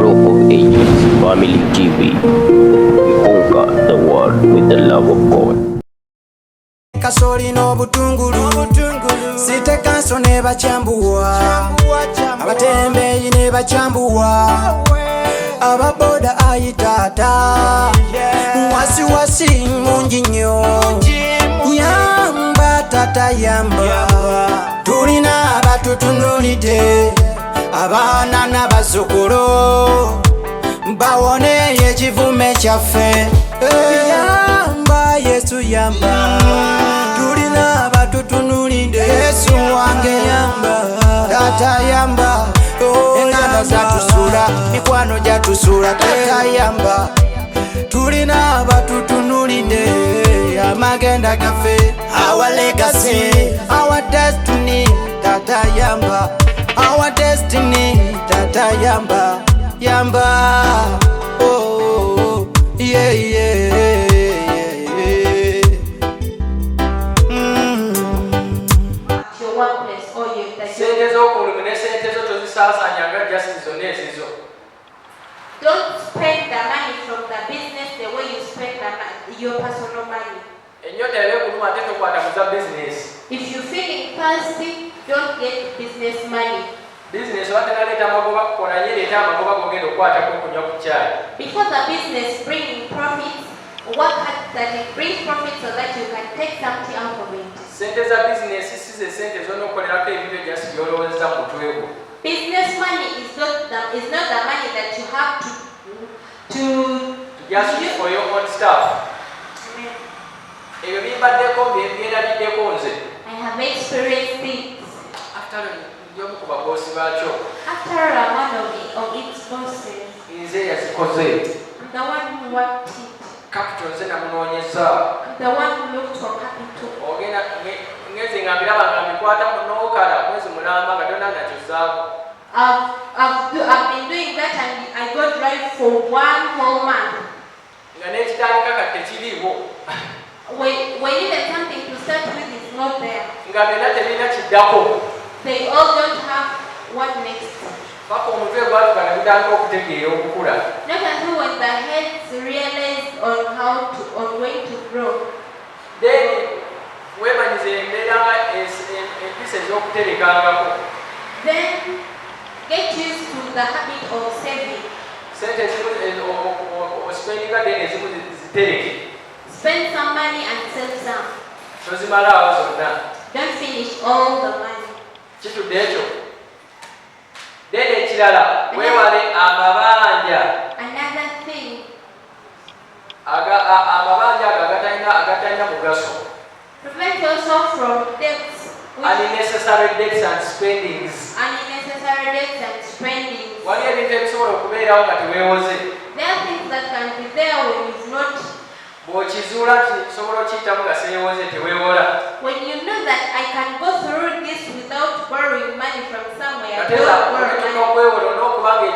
of Ages Family TV. We conquer the world with the love of God. Kasoli no butungulu site kanso ne bachambuwa abatembeyi ne bachambuwa ababoda ayitata wasi mungi nnyo yamba tata yamba tulina abatutunulidde abaana n'abazzukulu bawone ekivume kyaffe yamba Yesu yamba tulina abatutunulidde Yesu wange yamba tata yamba enganda zatusula mikwano gyatusula tata yamba tulina abatutunulidde amagenda gaffe our legacy our destiny tata yamba our destiny tata yamba yamba oh yeah yeah your workplace or you that don't spend the money from the business the way you spend your personal money. If you're feeling thirsty, don't get business money. Before the business bringing profits, work hard that it brings profit so that you can take something out of it. Business money is not the money that you have to just use for your own stuff. I have experienced things. After one of its bosses, the one who worked it, the one who looked for capital. I've been doing that and I got right for 1 whole month. When even something to start with is not there. They all don't have what next. Not until when the heads realize on when to grow. Then get used to the habit of saving. Spend some money and save some. Don't finish all the money. Another thing. Prevent yourself from debts. Unnecessary debts and spendings. Unnecessary debts and spendings. There are things that can be there when you've not. When you know that I can go through this without borrowing money from somewhere, don't borrow money.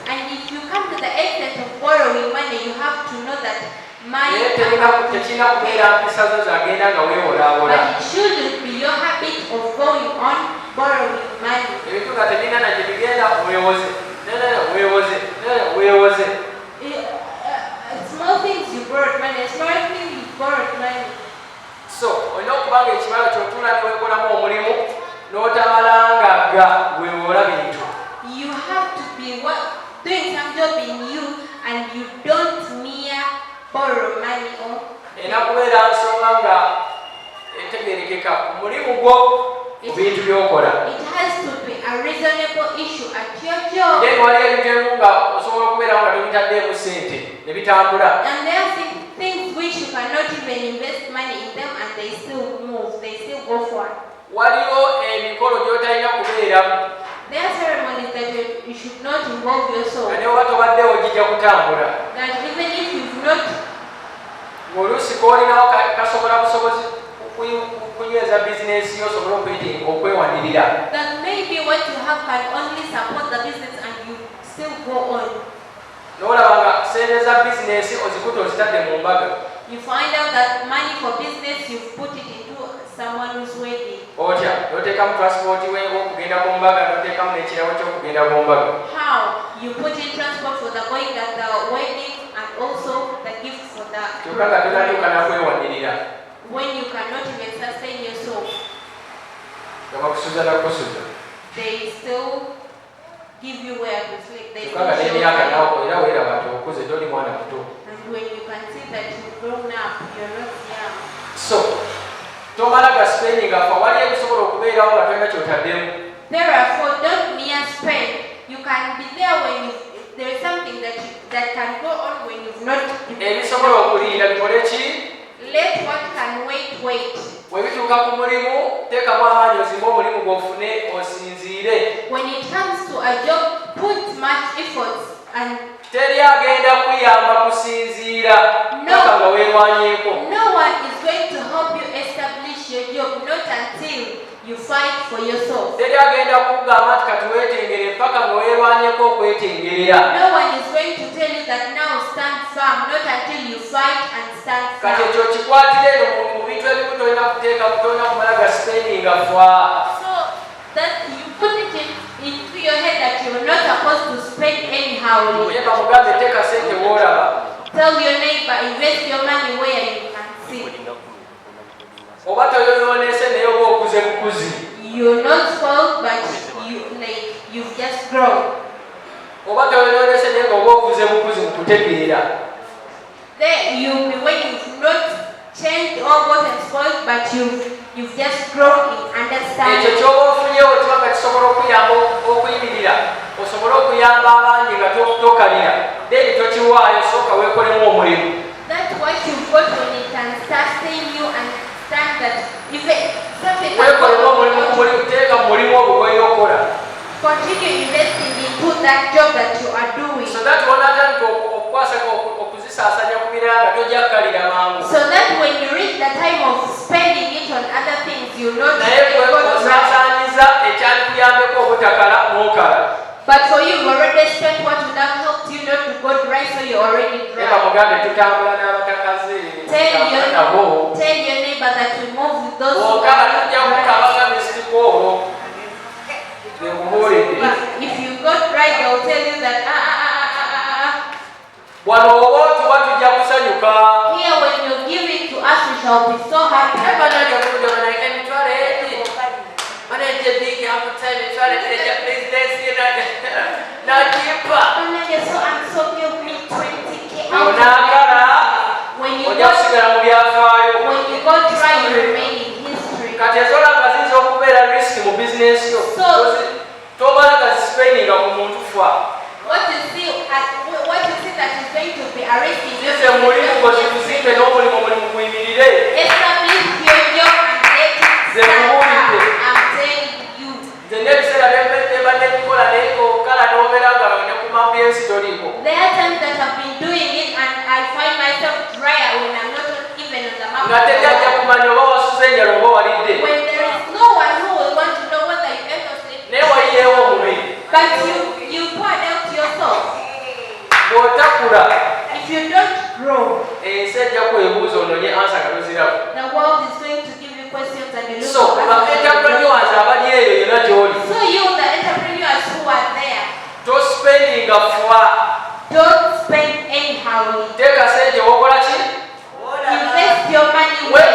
And if you come to the extent of borrowing money, you have to know that money but it shouldn't be your habit of going on borrowing money. Small things you borrowed money, small things you borrowed money. So, you have to be doing some job in you and you don't near borrow money or it has to be a reasonable issue at your job. And there are things which you cannot even invest money in them and they still move, they still go forward. There are ceremonies that you should not involve yourself. That even if you've not that maybe what you have can only support the business and you still go on. You find out that money for business you've put it into someone who's wedding. How? You put in transport for the going at the wedding and also the gift for the when you cannot even sustain yourself. They still give you where to sleep. They still show you. And when you can see that you've grown up, you're not young. So, therefore, don't mere spend. You can be there when there is something that can go on when you've not. Let what can wait. When it comes to a job, put much effort and no one is going to help you establish your job, not until you fight for yourself. No one is going to tell you that now stand firm, not until you fight and stand firm. So that you put it into your head that you're not supposed to spend anyhow. Tell your neighbor, invest your money where you can see. You're not spoiled, but you've just grown. There you'll be when you've not changed or gotten spoiled, but you've just grown in understanding. That's what you've got when it can sustain you and stand that if something continue investing into that job that you are doing. So that when you reach the time of spending it on other things, you know. But for you, you've already spent what would have helped you not to go dry, so you're already dry. Tell your neighbor that we move with those who are if you got right, they'll tell you that here when you give it to us, we shall be so happy. I'm so give me 20K. When you go dry, you remain in history. What you see that is going to be arresting you. Establish your job and let it start. I'm telling you. There are times that I've been doing it and I find myself drier when I'm not even on the map. When there is no one who will want to know whether you ever sleep. But you poured out yourself. If you don't grow, the world is going to give you questions and you look. So you, the entrepreneurs who are there, don't spend anyhow. Invest your money well.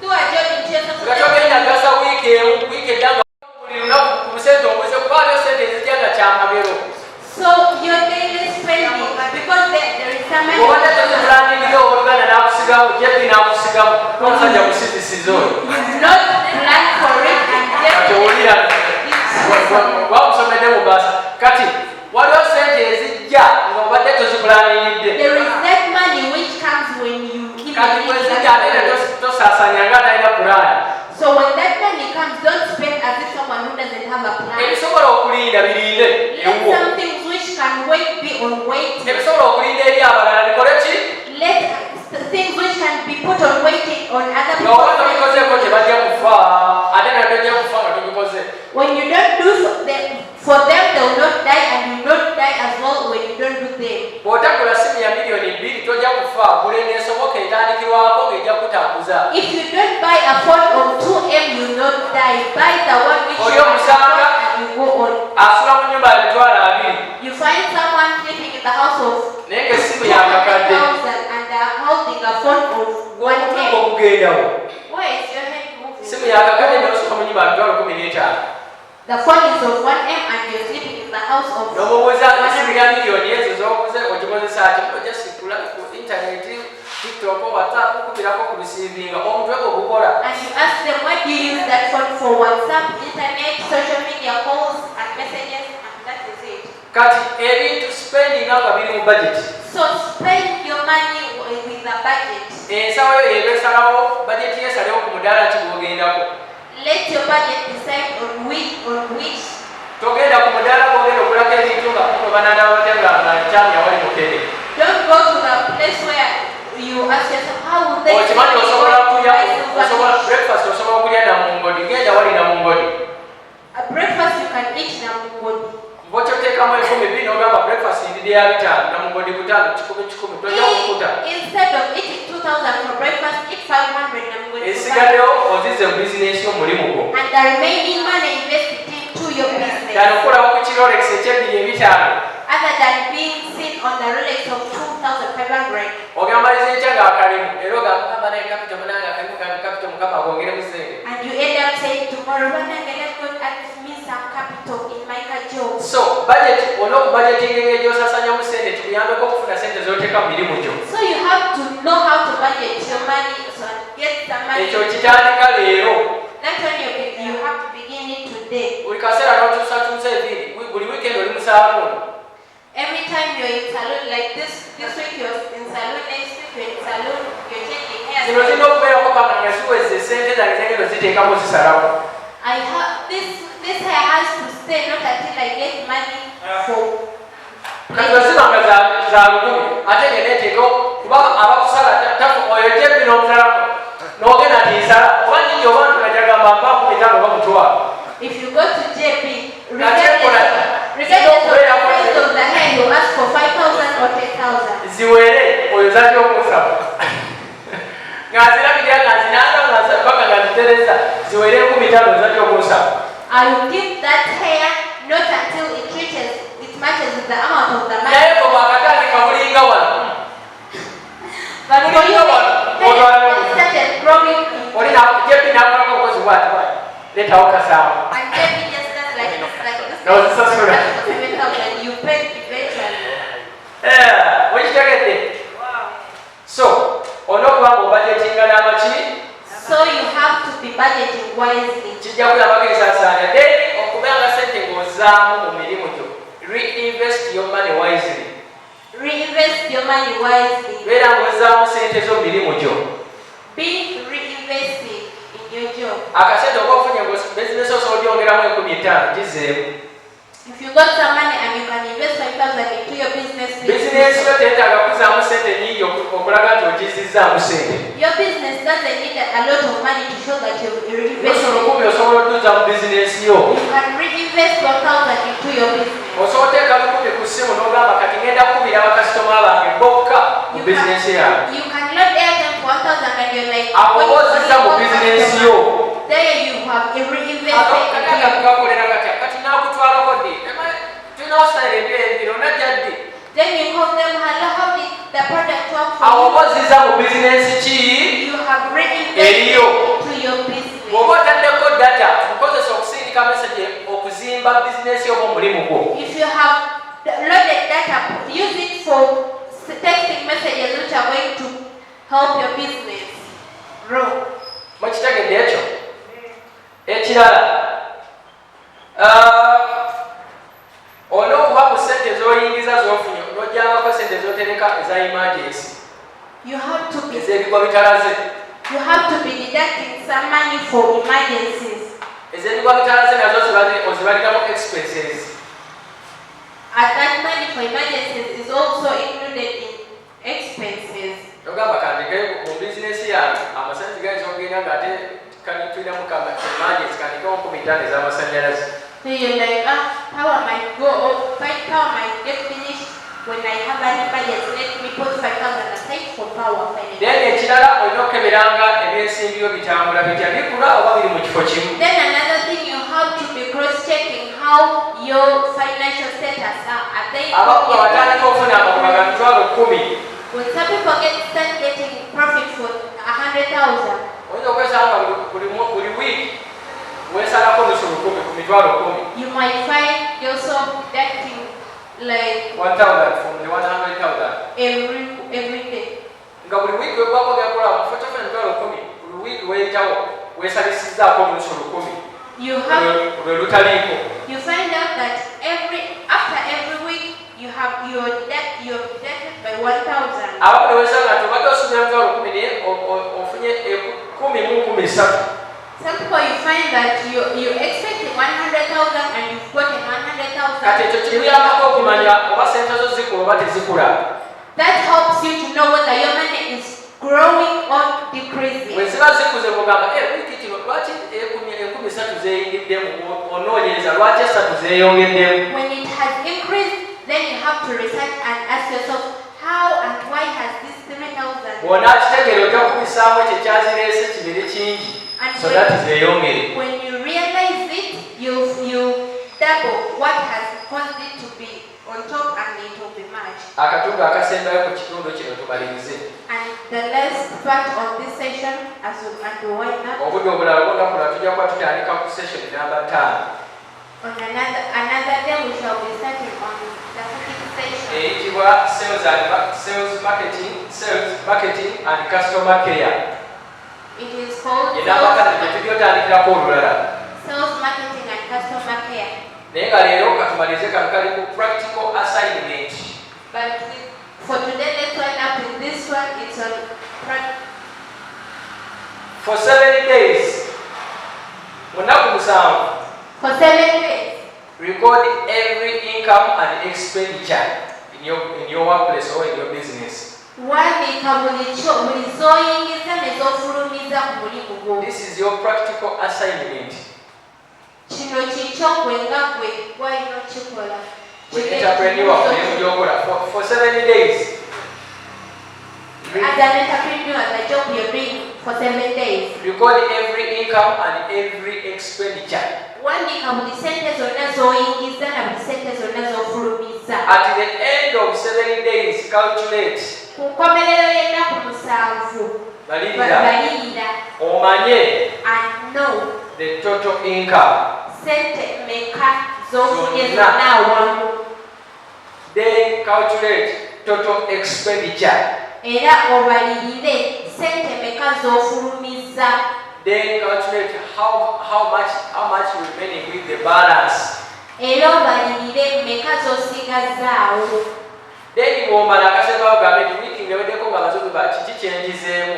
Do a job in Jesus. So your daily spending, because there is some money. Not plan for it and there is that money which comes when you keep it. So when that money comes, don't spend as if someone who doesn't have a plan. Let some things which can wait be on waiting. Let things which can be put on waiting on other people. When you don't do for them, they will not die, and you will not die as well when you don't do them. If you don't buy a phone of 2M, you will not die. Buy the one which you can afford and you go on. asula mu nyumba ya mitwalo abiri You find someone living in the house of naye ng'essimu yakakadde 200,000 and they are holding a phone of 1M. ogugendawo Where is your head moving? simu yakakadde n'osula mu nyumba ya mitwalo 15. The phone is of 1M and you're sleeping in the house of n'omubuuza esimu 100. ya miliyoni ezo z'okuze ogikozesa ati ojja sikula ku intaneti tiktok whatsapp okubirako ku receiving omutwe ogukola And you ask them, why do you use that phone for? WhatsApp, internet, social media calls and messages, and that is it. kati ebintu spending nga biri mu budget So spend your money with a budget. ensawo yo yebesalawo budget yesalewo ku mudaala ki gwogendako Let your budget decide on which. togenda ku mudaala gwogenda okulako ebintu nga kubanana batanga nkyami awali mukere Don't go to the place where you ask yourself, how will they okimanyi osobola kulya osobola buy breakfast osobola okulya namungodi genda wali namungodi a breakfast you can eat namungodi. bw'otyoteekamu 10,000 n'ogamba breakfast ndidi ya 5 namungodi 5 10 tojja kukuta Instead of eating 2,000 for breakfast, eat 500 namungodi. esigaddeyo ozize mu bizinesi y'omulimu gwo And the remaining money invest it into your business. dani okulawo ku kirolex eky'ebiri 5 Other than being seen on the Rolex of 2,500. ogambaliza ekya ng'akalimu era ogamba naye kapito munange akalimu kange kapito mukama agongere mu sente And you end up saying tomorrow, when I get God add me some capital in my job. so budget olina okubudgetinga engeri gy'osasanya mu sente kikuyambeko okufuna sente z'oteeka mu mirimu gyo So you have to know how to budget your money so get the money. ekyo kitandika leero That's when you have to begin it today. buli kaseera n'otuusatuusa ebiri buli weekend oli mu saaluuni Every time you're in salon like this week you're in salon, next week you're in salon, you're changing hair. zino zirina okubeerako paka nga ziweze sente zange zengendo ziteekamu zisalawo I have this hair has to stay not until I get money for. kati ozibanga za 10,000 ate ngenda eteekao kubanga abakusala oyo jebbi n'omusalako n'ogenda nti nsala oba nyingi oba ntulajagamba mpaku 5 oba mutwalo If you go to JP, That's regardless of the price of the hair, you ask for 5,000 or 10,000. ziwere oyo zaki okusaba nga zirabirira nga zinanga paka nga zitereza ziwere 15,000 zaki okusaba I will give that hair not until it matches with the amount of the money. naye bwe bwakatandika bulinga wano But for you, it started growing. olina jebi nakolako obukozi bwati bwati leetawo kasaawa And JP just does like this. No, this is right. That's for 7,000. You pay eventually. wekitegedde so olina okuba nga obudgetinga n'amaki So you have to be budgeting wisely. kijja kuyambako ensaasaanya then okubanga sente ng'ozaamu mu mirimu gyo reinvest your money wisely Reinvest your money wisely. beera ng'ozaamu sente zo mu mirimu gyo Be reinvesting in your job. akasente oba ofunye bizinesi osobola ogyongeramu 15,000 gizeemu If you got some money and you can invest 5,000 into your business, bizinesi yo teetaaga kuzaamu sente nyingi okulaga nti ogizizzaamu sente your business doesn't need a lot of money to show that you've nosobola reinvested. 10 osobola odduza mu bizinesi yo You can reinvest 1,000 into your business. osobola oteeka 10 ku ssimu n'ogamba kati ngenda kukubira bakasitoma bange bokka mu bizinesi yange You can load airtime for 1,000 and you're like, abo bozizza mu bizinesi yo there you have a reinvestment into your gakolera katya kati nakutwalako ddi tulina osayira ebiro najja ddi Then you call them, hello, how did the product work for awo you? bozizza mu bizinesi ki You have reinvested Eriyo. to your business. bw'oba otaddeko data mukozesa okusindika mesage okuzimba bizinesi oba omulimu gwo If you have loaded data, use it for texting messages which are going to help your business grow. mukitegedde ekyo ekirala olina okuba ku sente z'oyingiza z'ofunye n'ojjangako sente z'otereka eza emergency You have to be ez'ebigwa bitalaze deducting some money for emergencies. ez'ebigwa bitalaze nazo ozibaliramu expenses And that money for emergencies is also included in expenses. ogamba kandike mu bizinesi yange amasannyalaze gayinza okugenda ng'ate tulinamu emergency kandikewo 15,000 ez'amasannyalaze So you're like, power might go, or power might get finished when I have an emergency. Let me put 5,000 aside for power. then ekirala olina okukeberanga ebyensimbi byo bitambula bitya bikula oba biri mu kifo kimu Then another thing you us, are they abakuba batandika okufuna amagoba ga mitwalo 10. when some people start getting profit for 100,000, oyinza okwesanga buli wiiki weesalako lusulu 10 ku mitwalo 10. you might find yourself deducting like 1,000 from the 100,000 every day. nga buli wiiki wegwako byakola mufo kyofuna emitwalo 10 buli wiiki weeyitawo weesalisizzaako lusulu 10 lwe lutaliiko. You find out that after every week you're deducted by 1,000. abamu ne weesanga nti obadde osomera emitwalo 10 naye ofunye 10,013. Some people you find that you expect 100,000 and you've gotten 100,000. kati ekyo kikuyambako okumanya oba sente zo zikula oba tezikula. That helps you to know whether your money is growing or decreasing. bwe ziba zikuze ng'ogamba wiiki kino lwaki 13 zeeyingiddemu onoonyereza lwaki 3 zeeyongeddemu. When it has increased, then you have to research and ask yourself, how and why has this 3,000? bw'onaakitegeera ojja kubisaamu ekyo ekyazireese kibere kingi so that zeeyongere. When you realize it, you double what has caused it to be on top and it will be much. akatundu akasembayo ku kitundu kino tubalirize. And the last part of this session, as we wind up, obudde obulala bwonakula tujja kuba tutandika ku session namba 5 on another day we shall be starting on the second session. eyitibwa sales marketing and customer care. It is called enambakazi tetulyotandikirako olulala sales marketing and customer care. naye nga leero katumalize kano kali ku practical assignment. But for today, let's wind up with this one. It's on for 7 days munaku 7 for 7 days. record every income and expenditure in your workplace or in your business. Wandiika buli z'oyingiza ne z'ofulumiza ku mulimu gwo. This is your practical assignment. Kino kikyo gwe nga gwe gw'olina okikola. With entrepreneur for 7 days. As an entrepreneur, the job you're doing for 7 days. Record every income and every expenditure. Wandiika buli sente zonna z'oyingiza na buli sente zonna z'ofulumiza. At the end of 7 days, calculate. Ku nkomerero y'ennaku 7 balirira omanye and know the total income. Sente meka z'ofunye zonna awamu. Then calculate total expenditure. Era obalirire sente meka z'ofulumiza. Then calculate how much remaining with the balance. Era obalirire meka z'osigazaawo. Then bw'omala akasembawo gambe nti wiiki ngeweddeko nga bazobe kiki kyenjizeemu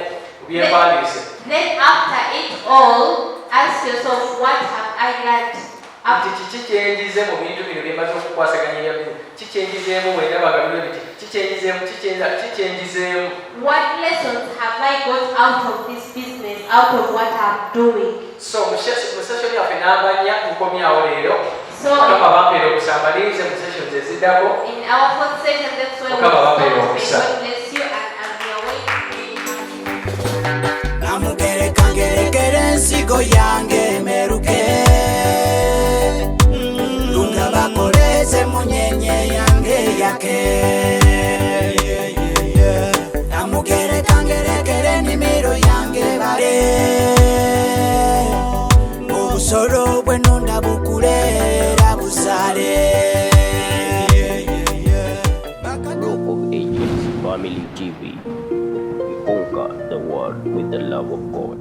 byempandiise. Then after it all, ask yourself, what have I learned? Nti kiki kyenjize mu bintu bino bye mbaze okukwasaganyira bino kikyenjizeemu bwendaba nga bino biti kikyenjizeemu. What lessons have I got out of this business, out of what I'm doing? So mu session yaffe namba 4 tukomyawo leero. So Mukama bampeera okusambalirize mu sessions eziddako. in our fourth session, that's why Mukama bampeera we okusa. God bless you and we are waiting. namugereka ngerekere ensigo yange meruke lunga bakoleze munyenye yange yake namugereka ngerekere nimiro yange bare obusolo bwenonda bukulera busale. Group of Agents Family TV. We conquer the world with the love of God.